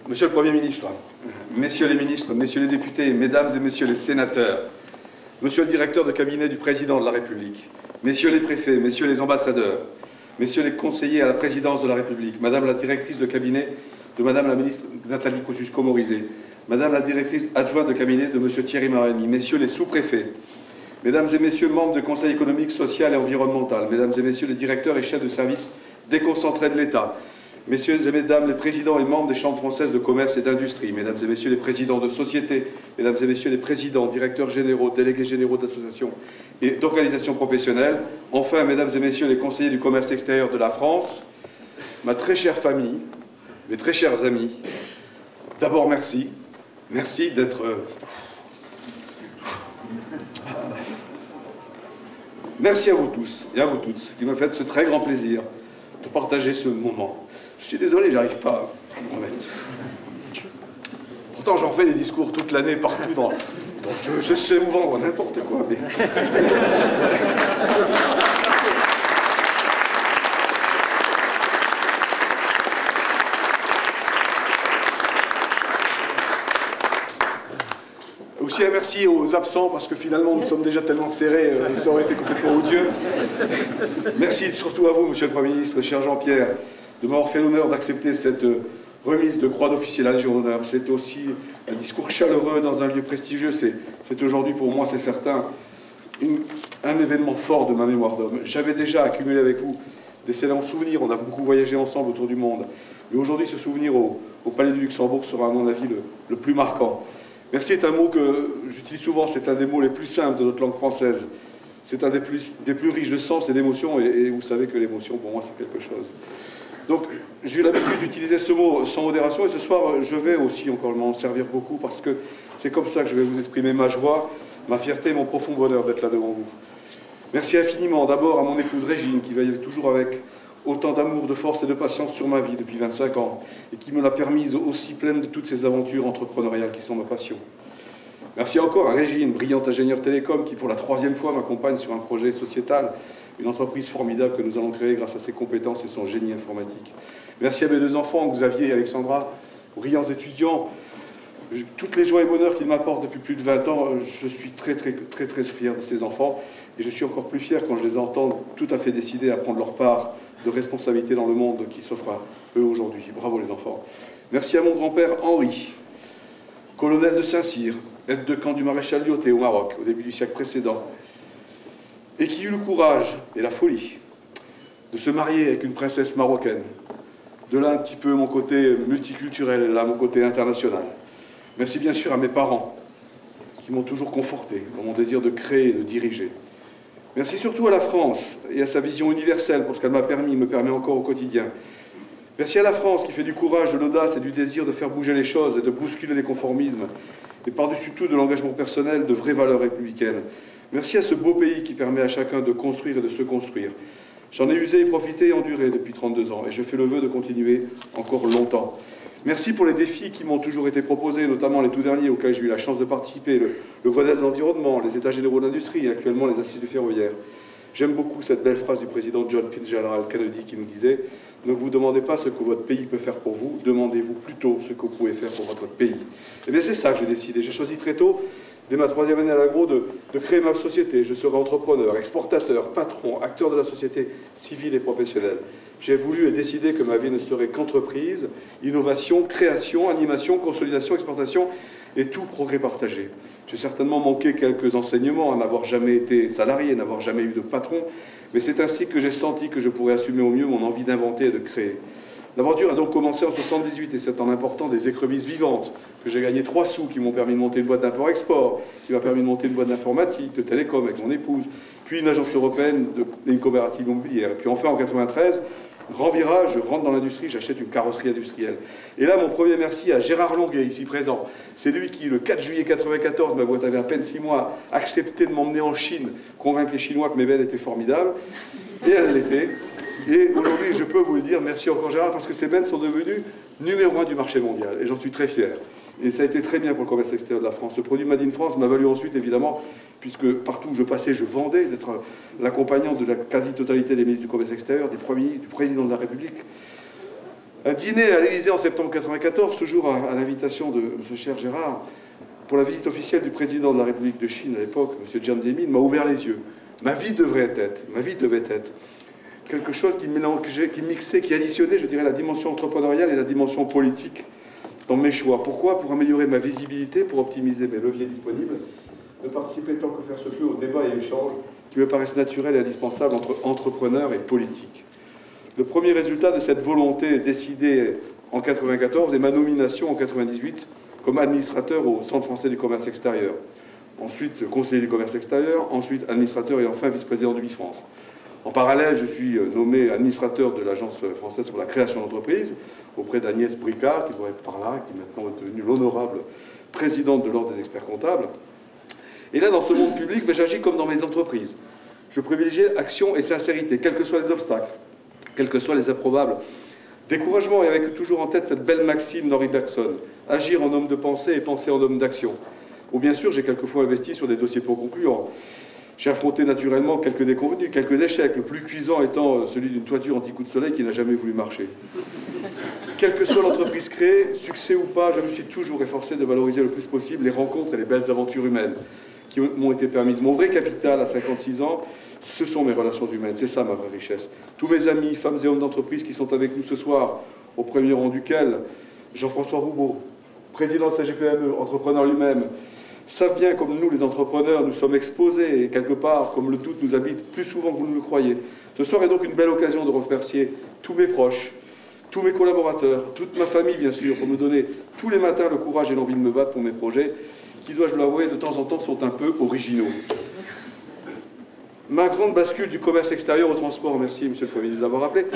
Monsieur le Premier ministre, Messieurs les ministres, Messieurs les députés, Mesdames et Messieurs les sénateurs, Monsieur le directeur de cabinet du Président de la République, Messieurs les préfets, Messieurs les ambassadeurs, Messieurs les conseillers à la Présidence de la République, Madame la directrice de cabinet de Madame la ministre Nathalie Kosciusko-Morizet, Madame la directrice adjointe de cabinet de Monsieur Thierry Mariani, Messieurs les sous-préfets, Mesdames et Messieurs membres du Conseil économique, social et environnemental, Mesdames et Messieurs les directeurs et chefs de service déconcentrés de l'État, Messieurs et Mesdames les présidents et membres des chambres françaises de commerce et d'industrie, Mesdames et Messieurs les présidents de sociétés, Mesdames et Messieurs les présidents, directeurs généraux, délégués généraux d'associations et d'organisations professionnelles, enfin, Mesdames et Messieurs les conseillers du commerce extérieur de la France, ma très chère famille, mes très chers amis, d'abord merci. Merci d'être... Merci à vous tous et à vous toutes qui me faites ce très grand plaisir de partager ce moment. Je suis désolé, j'arrive pas à me remettre. Pourtant, j'en fais des discours toute l'année, partout dans... Je sais vous vendre n'importe quoi, mais... Aussi un merci aux absents, parce que finalement, nous sommes déjà tellement serrés, ça aurait été complètement odieux. Merci surtout à vous, Monsieur le Premier ministre, cher Jean-Pierre, de m'avoir fait l'honneur d'accepter cette remise de croix d'officier de la Légion d'honneur. C'est aussi un discours chaleureux dans un lieu prestigieux. C'est aujourd'hui, pour moi, c'est certain, un événement fort de ma mémoire d'homme. J'avais déjà accumulé avec vous d'excellents souvenirs. On a beaucoup voyagé ensemble autour du monde. Mais aujourd'hui, ce souvenir au Palais du Luxembourg sera, à mon avis, le plus marquant. Merci est un mot que j'utilise souvent, c'est un des mots les plus simples de notre langue française. C'est un des plus riches de sens et d'émotions, et vous savez que l'émotion, pour moi, c'est quelque chose. Donc, j'ai eu l'habitude d'utiliser ce mot sans modération, et ce soir, je vais aussi encore m'en servir beaucoup, parce que c'est comme ça que je vais vous exprimer ma joie, ma fierté et mon profond bonheur d'être là devant vous. Merci infiniment, d'abord à mon épouse Régine, qui veille toujours avec autant d'amour, de force et de patience sur ma vie depuis 25 ans, et qui me l'a permise aussi pleine de toutes ces aventures entrepreneuriales qui sont ma passion. Merci encore à Régine, brillante ingénieure télécom, qui pour la 3e fois m'accompagne sur un projet sociétal, une entreprise formidable que nous allons créer grâce à ses compétences et son génie informatique. Merci à mes 2 enfants, Xavier et Alexandra, brillants étudiants. Toutes les joies et bonheurs qu'ils m'apportent depuis plus de 20 ans, je suis très fier de ces enfants. Et je suis encore plus fier quand je les entends tout à fait décidés à prendre leur part de responsabilité dans le monde qui s'offre à eux aujourd'hui. Bravo les enfants. Merci à mon grand-père Henri, colonel de Saint-Cyr, aide de camp du maréchal Lyoté au Maroc, au début du siècle précédent, et qui eut le courage et la folie de se marier avec une princesse marocaine. De là un petit peu mon côté multiculturel, et là mon côté international. Merci bien sûr à mes parents, qui m'ont toujours conforté dans mon désir de créer et de diriger. Merci surtout à la France et à sa vision universelle pour ce qu'elle m'a permis, me permet encore au quotidien. Merci à la France qui fait du courage, de l'audace et du désir de faire bouger les choses et de bousculer les conformismes. Et par-dessus tout de l'engagement personnel, de vraies valeurs républicaines. Merci à ce beau pays qui permet à chacun de construire et de se construire. J'en ai usé et profité et enduré depuis 32 ans et je fais le vœu de continuer encore longtemps. Merci pour les défis qui m'ont toujours été proposés, notamment les tout derniers auxquels j'ai eu la chance de participer, le Grenelle de l'environnement, les États généraux de l'industrie et actuellement les assises du ferroviaire. J'aime beaucoup cette belle phrase du président John Fitzgerald Kennedy qui nous disait « Ne vous demandez pas ce que votre pays peut faire pour vous, demandez-vous plutôt ce que vous pouvez faire pour votre pays. » Et bien c'est ça que j'ai décidé. J'ai choisi très tôt, dès ma 3e année à l'agro, de créer ma société. Je serai entrepreneur, exportateur, patron, acteur de la société civile et professionnelle. J'ai voulu et décidé que ma vie ne serait qu'entreprise, innovation, création, animation, consolidation, exportation et tout progrès partagé. J'ai certainement manqué quelques enseignements, à n'avoir jamais été salarié, n'avoir jamais eu de patron, mais c'est ainsi que j'ai senti que je pourrais assumer au mieux mon envie d'inventer et de créer. L'aventure a donc commencé en 1978 et c'est en important des écrevisses vivantes que j'ai gagné 3 sous qui m'ont permis de monter une boîte d'import-export, qui m'a permis de monter une boîte d'informatique, de télécom avec mon épouse, puis une agence européenne et une coopérative immobilière. Et puis enfin en 1993, grand virage, je rentre dans l'industrie, j'achète une carrosserie industrielle. Et là, mon premier merci à Gérard Longuet, ici présent. C'est lui qui, le 4 juillet 1994, ma boîte avait à peine 6 mois, accepté de m'emmener en Chine, convaincre les Chinois que mes bennes étaient formidables. Et elles l'étaient. Et aujourd'hui, je peux vous le dire, merci encore Gérard, parce que ces bennes sont devenues numéro 1 du marché mondial. Et j'en suis très fier. Et ça a été très bien pour le commerce extérieur de la France. Ce produit Made in France m'a valu ensuite, évidemment, puisque partout où je passais, je vendais, d'être l'accompagnant de la quasi-totalité des ministres du commerce extérieur, des premiers ministres, du président de la République, Un dîner à l'Élysée en septembre 1994, toujours à l'invitation de M. cher Gérard, pour la visite officielle du président de la République de Chine à l'époque, M. Jiang Zemin, m'a ouvert les yeux. Ma vie devait être quelque chose qui mélangeait, qui mixait, qui additionnait, je dirais, la dimension entrepreneuriale et la dimension politique dans mes choix. Pourquoi? Pour améliorer ma visibilité, pour optimiser mes leviers disponibles, de participer tant que faire se peut aux débats et échanges qui me paraissent naturels et indispensables entre entrepreneurs et politiques. Le premier résultat de cette volonté décidée en 1994 est ma nomination en 1998 comme administrateur au Centre français du commerce extérieur. Ensuite, conseiller du commerce extérieur, ensuite administrateur et enfin vice-président du BIFrance. En parallèle, je suis nommé administrateur de l'Agence française pour la création d'entreprises auprès d'Agnès Bricard, qui doit être par là, qui maintenant est devenue l'honorable présidente de l'Ordre des experts comptables. Et là, dans ce monde public, j'agis comme dans mes entreprises. Je privilégie action et sincérité, quels que soient les obstacles, quels que soient les improbables. Découragement, et avec toujours en tête cette belle maxime d'Henri Bergson, agir en homme de pensée et penser en homme d'action. Ou bien sûr, j'ai quelquefois investi sur des dossiers peu concluants. J'ai affronté naturellement quelques déconvenus, quelques échecs, le plus cuisant étant celui d'une toiture anti-coup de soleil qui n'a jamais voulu marcher. Quelle que soit l'entreprise créée, succès ou pas, je me suis toujours efforcé de valoriser le plus possible les rencontres et les belles aventures humaines qui m'ont été permises. Mon vrai capital à 56 ans, ce sont mes relations humaines, c'est ça ma vraie richesse. Tous mes amis, femmes et hommes d'entreprise qui sont avec nous ce soir, au premier rang duquel Jean-François Roubaud, président de CGPME, entrepreneur lui-même, savent bien, comme nous les entrepreneurs, nous sommes exposés, et quelque part, comme le doute nous habite plus souvent que vous ne le croyez. Ce soir est donc une belle occasion de remercier tous mes proches, tous mes collaborateurs, toute ma famille, bien sûr, pour me donner tous les matins le courage et l'envie de me battre pour mes projets, qui, dois-je l'avouer, de temps en temps sont un peu originaux. Ma grande bascule du commerce extérieur au transport, merci Monsieur le Premier ministre d'avoir rappelé,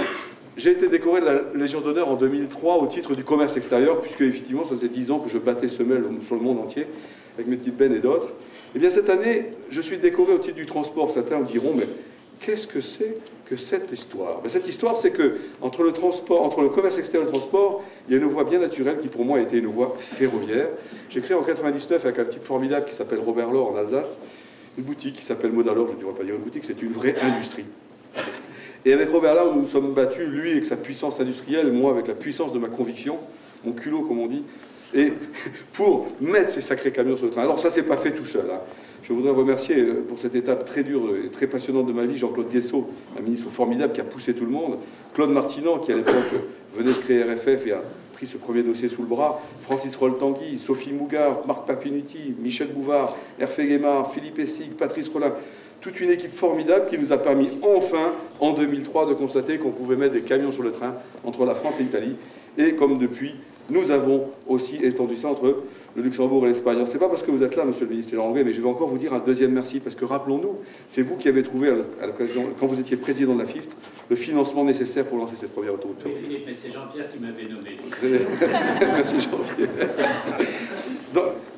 j'ai été décoré de la Légion d'honneur en 2003 au titre du commerce extérieur, puisque effectivement ça faisait 10 ans que je battais semelle sur le monde entier, avec mes petites bennes et d'autres. Et bien cette année, je suis décoré au titre du transport. Certains me diront, mais qu'est-ce que c'est que cette histoire? Cette histoire, c'est que entre le transport, entre le commerce extérieur et le transport, il y a une voie bien naturelle qui pour moi a été une voie ferroviaire. J'ai créé en 1999 avec un type formidable qui s'appelle Robert Laure en Alsace, une boutique qui s'appelle Modalor, je ne devrais pas dire une boutique, c'est une vraie industrie. Et avec Robert Laure, nous nous sommes battus, lui avec sa puissance industrielle, moi avec la puissance de ma conviction, mon culot comme on dit, et pour mettre ces sacrés camions sur le train. Alors ça, c'est pas fait tout seul. Hein. Je voudrais remercier pour cette étape très dure et très passionnante de ma vie Jean-Claude Guessot, un ministre formidable qui a poussé tout le monde, Claude Martinan qui à l'époque venait de créer RFF et a pris ce premier dossier sous le bras, Francis Roll-Tanguy, Sophie Mougard, Marc Papinuti, Michel Bouvard, Hervé Guémard, Philippe Essig, Patrice Rollin, toute une équipe formidable qui nous a permis enfin, en 2003, de constater qu'on pouvait mettre des camions sur le train entre la France et l'Italie. Et comme depuis, nous avons aussi étendu ça entre le Luxembourg et l'Espagne. Ce n'est pas parce que vous êtes là, monsieur le ministre Langlais, mais je vais encore vous dire un deuxième merci, parce que rappelons-nous, c'est vous qui avez trouvé, à l'occasion, quand vous étiez président de la FIFT, le financement nécessaire pour lancer cette première autoroute ferroviaire. Oui, Philippe, mais c'est Jean-Pierre qui m'avait nommé. Merci Jean-Pierre.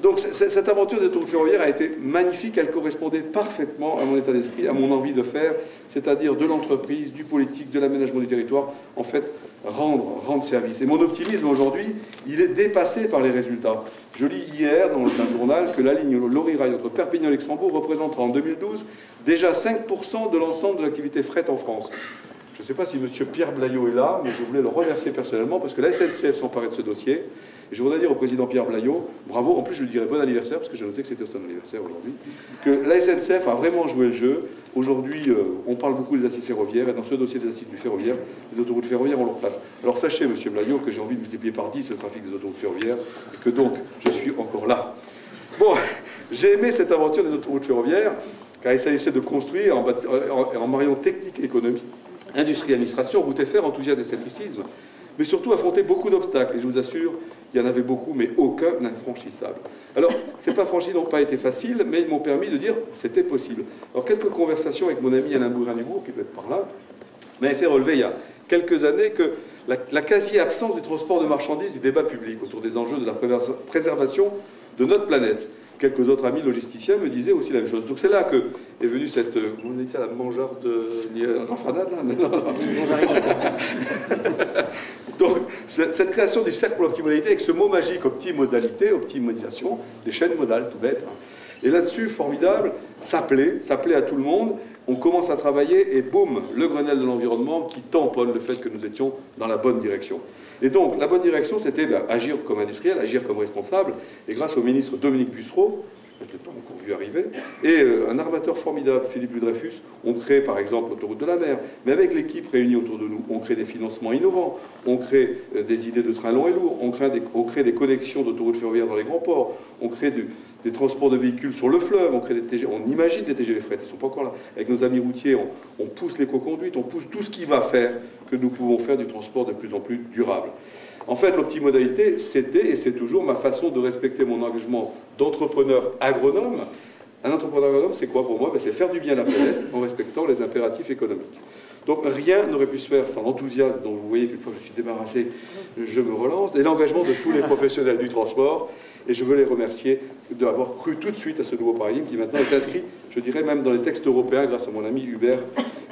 Donc cette aventure d'autoroute ferroviaire a été magnifique, elle correspondait parfaitement à mon état d'esprit, à mon envie de faire, c'est-à-dire de l'entreprise, du politique, de l'aménagement du territoire, en fait, rendre service. Et mon optimisme aujourd'hui, il est dépassé par les résultats. Je lis hier dans un journal que la ligne Lorry-Rail entre Perpignan et Luxembourg représentera en 2012 déjà 5% de l'ensemble de l'activité fret en France. Je ne sais pas si M. Pierre Blaillot est là, mais je voulais le remercier personnellement parce que la SNCF s'emparait de ce dossier. Et je voudrais dire au président Pierre Blaillot, bravo, en plus je lui dirais bon anniversaire, parce que j'ai noté que c'était son anniversaire aujourd'hui, que la SNCF a vraiment joué le jeu. Aujourd'hui, on parle beaucoup des assises ferroviaires, et dans ce dossier des assises du ferroviaire, les autoroutes ferroviaires ont leur place. Alors sachez, monsieur Blaillot, que j'ai envie de multiplier par 10 le trafic des autoroutes ferroviaires, et que donc je suis encore là. Bon, j'ai aimé cette aventure des autoroutes ferroviaires, car il s'agissait de construire, en mariant technique et économie, industrie, administration, route et fer, enthousiasme et scepticisme, mais surtout affronter beaucoup d'obstacles. Et je vous assure, il y en avait beaucoup, mais aucun infranchissable. Alors, ces pas franchis n'ont pas été faciles, mais ils m'ont permis de dire c'était possible. Alors, quelques conversations avec mon ami Alain Bourin-Dubourg, qui peut être par là, m'avaient fait relever il y a quelques années que la quasi-absence du transport de marchandises du débat public autour des enjeux de la préservation de notre planète. Quelques autres amis logisticiens me disaient aussi la même chose. Donc c'est là que est venue cette... Vous dites ça, la mangeure de... Rafanade, là? Non, non. Donc, cette création du cercle pour l'optimodalité avec ce mot magique, optimodalité, optimisation, des chaînes modales, tout bête. Et là-dessus, formidable, s'appelait à tout le monde, on commence à travailler et boum, le Grenelle de l'environnement qui tamponne le fait que nous étions dans la bonne direction. Et donc, la bonne direction, c'était agir comme industriel, agir comme responsable. Et grâce au ministre Dominique Bussereau, je ne l'ai pas encore vu arriver, et un armateur formidable, Philippe Ludreyfus, on crée par exemple l'autoroute de la mer, mais avec l'équipe réunie autour de nous, on crée des financements innovants, on crée des idées de trains longs et lourds, on crée des connexions d'autoroutes ferroviaires dans les grands ports, on crée des transports de véhicules sur le fleuve, on crée des TGV, on imagine des TGV fret, ils ne sont pas encore là. Avec nos amis routiers, on pousse l'éco-conduite, on pousse tout ce qui va faire que nous pouvons faire du transport de plus en plus durable. En fait, l'optimodalité, c'était et c'est toujours ma façon de respecter mon engagement d'entrepreneur agronome. Un entrepreneur agronome, c'est quoi pour moi? C'est faire du bien à la planète en respectant les impératifs économiques. Donc rien n'aurait pu se faire sans l'enthousiasme dont vous voyez qu'une fois que je suis débarrassé, je me relance, et l'engagement de tous les professionnels du transport. Et je veux les remercier d'avoir cru tout de suite à ce nouveau paradigme qui maintenant est inscrit, je dirais même dans les textes européens, grâce à mon ami Hubert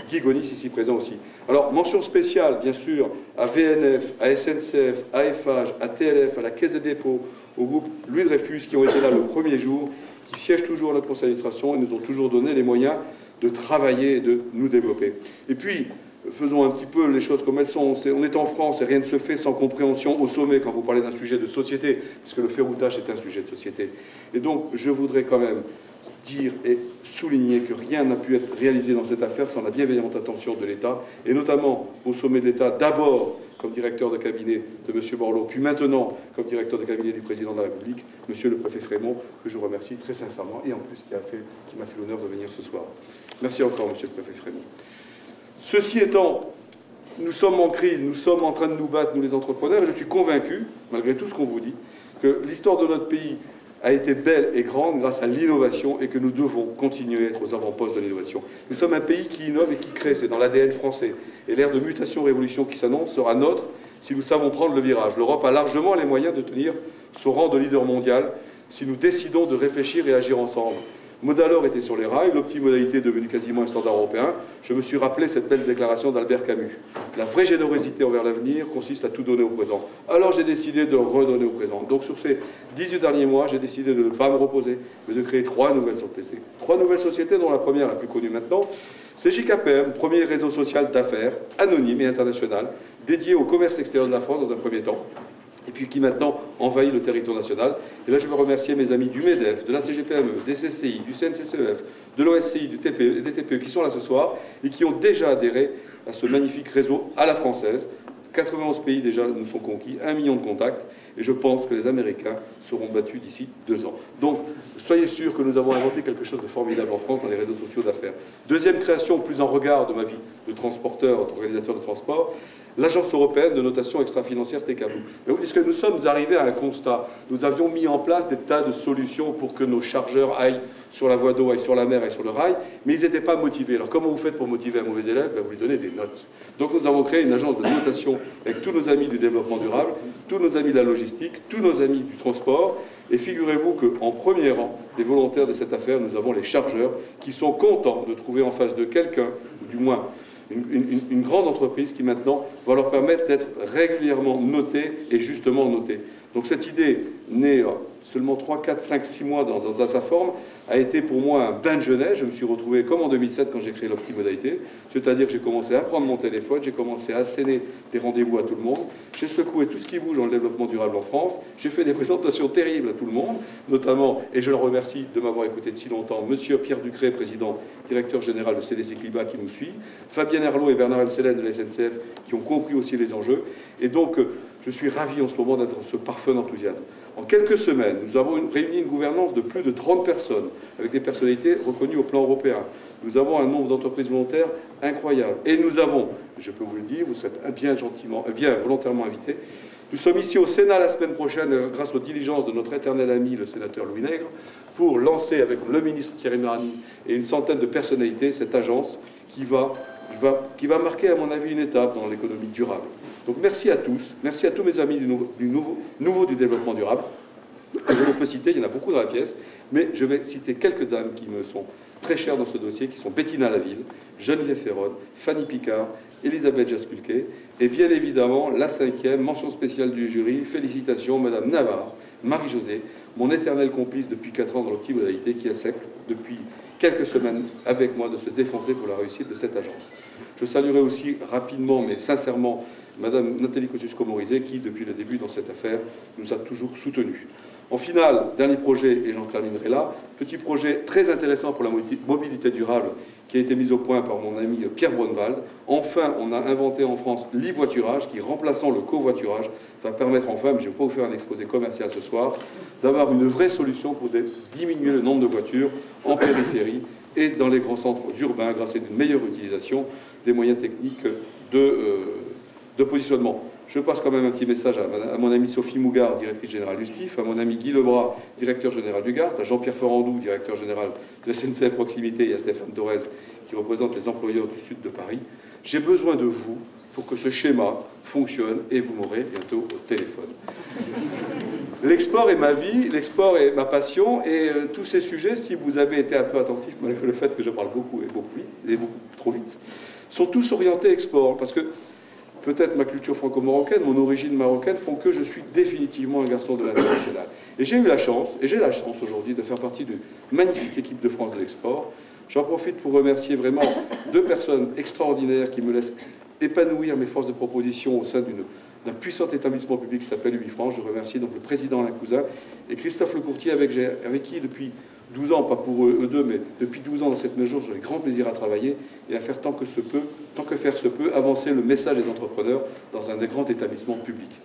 Guigonis, ici présent aussi. Alors, mention spéciale, bien sûr, à VNF, à SNCF, à Eiffage, à TLF, à la Caisse des dépôts, au groupe Louis Dreyfus, qui ont été là le premier jour, qui siègent toujours à notre conseil d'administration et nous ont toujours donné les moyens de travailler et de nous développer. Et puis, faisons un petit peu les choses comme elles sont. On est en France et rien ne se fait sans compréhension au sommet quand vous parlez d'un sujet de société, puisque le ferroutage est un sujet de société. Et donc, je voudrais quand même dire et souligner que rien n'a pu être réalisé dans cette affaire sans la bienveillante attention de l'État, et notamment au sommet de l'État, d'abord comme directeur de cabinet de M. Borloo, puis maintenant comme directeur de cabinet du Président de la République, M. le Préfet Frémont, que je remercie très sincèrement, et en plus qui m'a fait l'honneur de venir ce soir. Merci encore, M. le Préfet Frémont. Ceci étant, nous sommes en crise, nous sommes en train de nous battre, nous les entrepreneurs, et je suis convaincu, malgré tout ce qu'on vous dit, que l'histoire de notre pays a été belle et grande grâce à l'innovation et que nous devons continuer à être aux avant-postes de l'innovation. Nous sommes un pays qui innove et qui crée, c'est dans l'ADN français. Et l'ère de mutation-révolution qui s'annonce sera nôtre si nous savons prendre le virage. L'Europe a largement les moyens de tenir son rang de leader mondial si nous décidons de réfléchir et agir ensemble. Modalor était sur les rails, l'optimodalité est devenue quasiment un standard européen. Je me suis rappelé cette belle déclaration d'Albert Camus. La vraie générosité envers l'avenir consiste à tout donner au présent. Alors j'ai décidé de redonner au présent. Donc sur ces 18 derniers mois, j'ai décidé de ne pas me reposer, mais de créer 3 nouvelles sociétés. 3 nouvelles sociétés dont la première, la plus connue maintenant, c'est JKPM, premier réseau social d'affaires, anonyme et international, dédié au commerce extérieur de la France dans un premier temps, et puis qui maintenant envahit le territoire national. Et là, je veux remercier mes amis du MEDEF, de la CGPME, des CCI, du CNCCEF, de l'OSCI, du TPE et des TPE qui sont là ce soir et qui ont déjà adhéré à ce magnifique réseau à la française. 91 pays déjà nous sont conquis, 1 million de contacts, et je pense que les Américains seront battus d'ici 2 ans. Donc, soyez sûrs que nous avons inventé quelque chose de formidable en France dans les réseaux sociaux d'affaires. Deuxième création, plus en regard de ma vie de transporteur, d'organisateur de transport, l'Agence européenne de notation extra-financière TKV. Mais oui, puisque nous sommes arrivés à un constat. Nous avions mis en place des tas de solutions pour que nos chargeurs aillent sur la voie d'eau, aillent sur la mer, aillent sur le rail, mais ils n'étaient pas motivés. Alors comment vous faites pour motiver un mauvais élève? Vous lui donnez des notes. Donc nous avons créé une agence de notation avec tous nos amis du développement durable, tous nos amis de la logistique, tous nos amis du transport, et figurez-vous qu'en premier rang des volontaires de cette affaire, nous avons les chargeurs qui sont contents de trouver en face de quelqu'un, ou du moins une grande entreprise qui maintenant va leur permettre d'être régulièrement notés et justement notés. Donc cette idée, née seulement 3, 4, 5, 6 mois dans sa forme, a été pour moi un bain de jeunesse. Je me suis retrouvé comme en 2007 quand j'ai créé l'optimodalité, c'est-à-dire que j'ai commencé à prendre mon téléphone, j'ai commencé à asséner des rendez-vous à tout le monde, j'ai secoué tout ce qui bouge dans le développement durable en France, j'ai fait des présentations terribles à tout le monde, notamment, et je le remercie de m'avoir écouté de si longtemps, monsieur Pierre Ducret, président, directeur général de CDC Climat qui nous suit, Fabien Herlot et Bernard Elselen de la SNCF qui ont compris aussi les enjeux, et donc je suis ravi en ce moment d'être dans ce parfum d'enthousiasme. En quelques semaines, nous avons réuni une gouvernance de plus de 30 personnes, avec des personnalités reconnues au plan européen. Nous avons un nombre d'entreprises volontaires incroyable. Et nous avons, je peux vous le dire, vous êtes bien volontairement invités, nous sommes ici au Sénat la semaine prochaine, grâce aux diligences de notre éternel ami, le sénateur Louis Nègre, pour lancer avec le ministre Thierry Marani et une centaine de personnalités cette agence qui va marquer, à mon avis, une étape dans l'économie durable. Donc merci à tous mes amis du nouveau du développement durable. Je ne peux citer, il y en a beaucoup dans la pièce, mais je vais citer quelques dames qui me sont très chères dans ce dossier, qui sont Bettina Laville, Geneviève Ferron, Fanny Picard, Elisabeth Jaskulke, et bien évidemment, la 5e, mention spéciale du jury, félicitations, Madame Navarre, Marie-Josée, mon éternel complice depuis 4 ans dans l'optimodalité, qui accepte depuis quelques semaines avec moi de se défoncer pour la réussite de cette agence. Je saluerai aussi rapidement mais sincèrement Madame Nathalie Kosciusko-Morizet qui, depuis le début dans cette affaire, nous a toujours soutenus. En finale, dernier projet, et j'en terminerai là, petit projet très intéressant pour la mobilité durable qui a été mis au point par mon ami Pierre Braunwald. Enfin, on a inventé en France l'e-voiturage qui, remplaçant le covoiturage, va permettre enfin, mais je ne vais pas vous faire un exposé commercial ce soir, d'avoir une vraie solution pour diminuer le nombre de voitures en périphérie et dans les grands centres urbains grâce à une meilleure utilisation des moyens techniques de positionnement. Je passe quand même un petit message à mon amie Sophie Mougard, directrice générale du STIF, à mon ami Guy Lebras, directeur général du GART, à Jean-Pierre Ferrandou, directeur général de SNCF Proximité, et à Stéphane Torres, qui représente les employeurs du sud de Paris. J'ai besoin de vous pour que ce schéma fonctionne et vous m'aurez bientôt au téléphone. L'export est ma vie, l'export est ma passion, et tous ces sujets, si vous avez été un peu attentif, malgré le fait que je parle beaucoup et beaucoup vite, et beaucoup trop vite, sont tous orientés export, parce que peut-être ma culture franco-marocaine, mon origine marocaine font que je suis définitivement un garçon de l'international. Et j'ai eu la chance, et j'ai la chance aujourd'hui de faire partie d'une magnifique équipe de France de l'export. J'en profite pour remercier vraiment deux personnes extraordinaires qui me laissent épanouir mes forces de proposition au sein d'un puissant établissement public qui s'appelle UbiFrance. Je remercie donc le président Alain Cousin et Christophe Lecourtier avec qui depuis 12 ans, pas pour eux deux, mais depuis 12 ans dans cette mesure, j'ai grand plaisir à travailler et à faire tant que faire se peut, avancer le message des entrepreneurs dans un des grands établissements publics.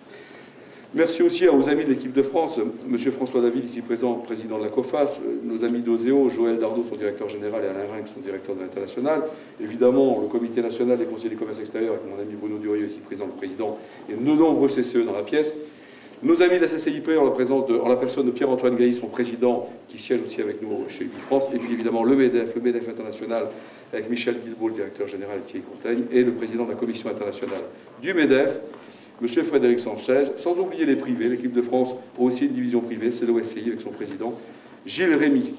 Merci aussi aux amis de l'équipe de France, M. François David, ici présent, président de la COFAS, nos amis d'Oseo, Joël Dardot, son directeur général, et Alain Rinck, son directeur de l'international. Évidemment, le comité national des conseillers du commerce extérieur, avec mon ami Bruno Durieux, ici présent, le président, et de nombreux CCE dans la pièce. Nos amis de la CCIP, en la personne de Pierre-Antoine Gailly, son président, qui siège aussi avec nous chez UbiFrance, et puis évidemment le MEDEF international, avec Michel Guilbault, le directeur général, et Thierry Courtaigne, et le président de la commission internationale du MEDEF, M. Frédéric Sanchez, sans oublier les privés. L'équipe de France a aussi une division privée, c'est l'OSCI avec son président, Gilles Rémy.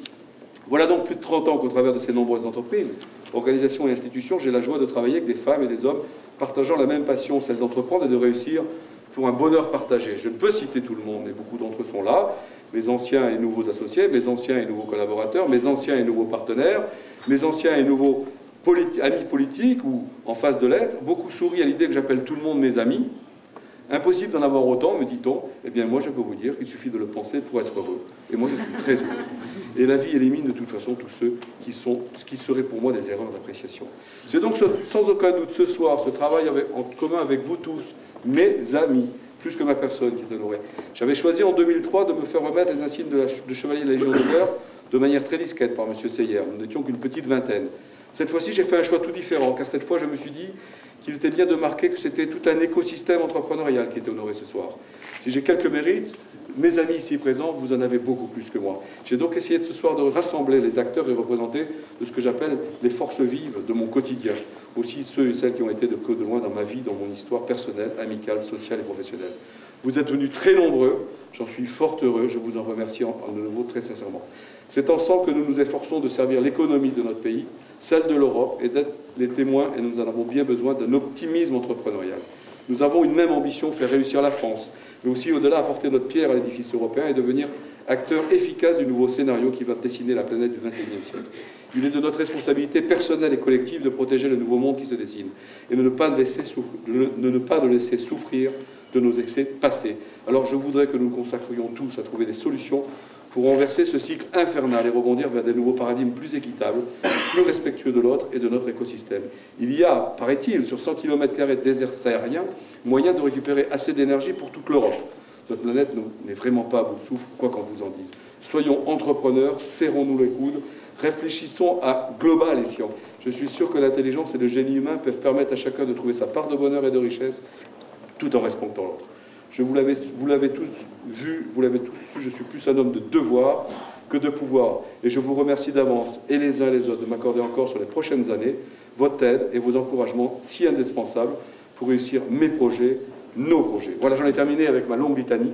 Voilà donc plus de 30 ans qu'au travers de ces nombreuses entreprises, organisations et institutions, j'ai la joie de travailler avec des femmes et des hommes partageant la même passion, celle d'entreprendre et de réussir pour un bonheur partagé. Je ne peux citer tout le monde, mais beaucoup d'entre eux sont là, mes anciens et nouveaux associés, mes anciens et nouveaux collaborateurs, mes anciens et nouveaux partenaires, mes anciens et nouveaux amis politiques ou en face de l'être. Beaucoup sourient à l'idée que j'appelle tout le monde mes amis. Impossible d'en avoir autant, me dit-on. Eh bien, moi, je peux vous dire qu'il suffit de le penser pour être heureux. Et moi, je suis très heureux. Et la vie élimine de toute façon tous ceux qui seraient pour moi des erreurs d'appréciation. C'est donc sans aucun doute ce soir, ce travail en commun avec vous tous, mes amis, plus que ma personne qui est honorée. J'avais choisi en 2003 de me faire remettre les insignes de chevalier de la Légion d'honneur de manière très discrète par M. Seyer. Nous n'étions qu'une petite vingtaine. Cette fois-ci, j'ai fait un choix tout différent, car cette fois, je me suis dit qu'il était bien de marquer que c'était tout un écosystème entrepreneurial qui était honoré ce soir. Si j'ai quelques mérites, mes amis ici présents, vous en avez beaucoup plus que moi. J'ai donc essayé de ce soir de rassembler les acteurs et représenter de ce que j'appelle les forces vives de mon quotidien. Aussi ceux et celles qui ont été de près ou de loin dans ma vie, dans mon histoire personnelle, amicale, sociale et professionnelle. Vous êtes venus très nombreux, j'en suis fort heureux, je vous en remercie de nouveau très sincèrement. C'est ensemble que nous nous efforçons de servir l'économie de notre pays, celle de l'Europe, et d'être les témoins, et nous en avons bien besoin, d'un optimisme entrepreneurial. Nous avons une même ambition, faire réussir la France, mais aussi au-delà apporter notre pierre à l'édifice européen et devenir acteur efficace du nouveau scénario qui va dessiner la planète du XXIe siècle. Il est de notre responsabilité personnelle et collective de protéger le nouveau monde qui se dessine et de ne pas le laisser souffrir de nos excès passés. Alors je voudrais que nous nous consacrions tous à trouver des solutions pour renverser ce cycle infernal et rebondir vers des nouveaux paradigmes plus équitables, plus respectueux de l'autre et de notre écosystème. Il y a, paraît-il, sur 100 km² de désert sahérien, moyen de récupérer assez d'énergie pour toute l'Europe. Notre planète n'est vraiment pas à bout de souffle, quoi qu'on vous en dise. Soyons entrepreneurs, serrons-nous les coudes, réfléchissons à global escient. Je suis sûr que l'intelligence et le génie humain peuvent permettre à chacun de trouver sa part de bonheur et de richesse, tout en respectant l'autre. Vous l'avez tous vu, vous l'avez tous su, je suis plus un homme de devoir que de pouvoir. Et je vous remercie d'avance, et les uns et les autres, de m'accorder encore sur les prochaines années votre aide et vos encouragements si indispensables pour réussir mes projets, nos projets. Voilà, j'en ai terminé avec ma longue litanie.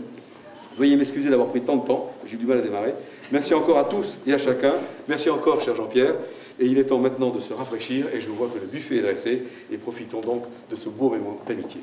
Veuillez m'excuser d'avoir pris tant de temps, j'ai eu du mal à démarrer. Merci encore à tous et à chacun. Merci encore, cher Jean-Pierre. Et il est temps maintenant de se rafraîchir, et je vois que le buffet est dressé, et profitons donc de ce beau moment d'amitié.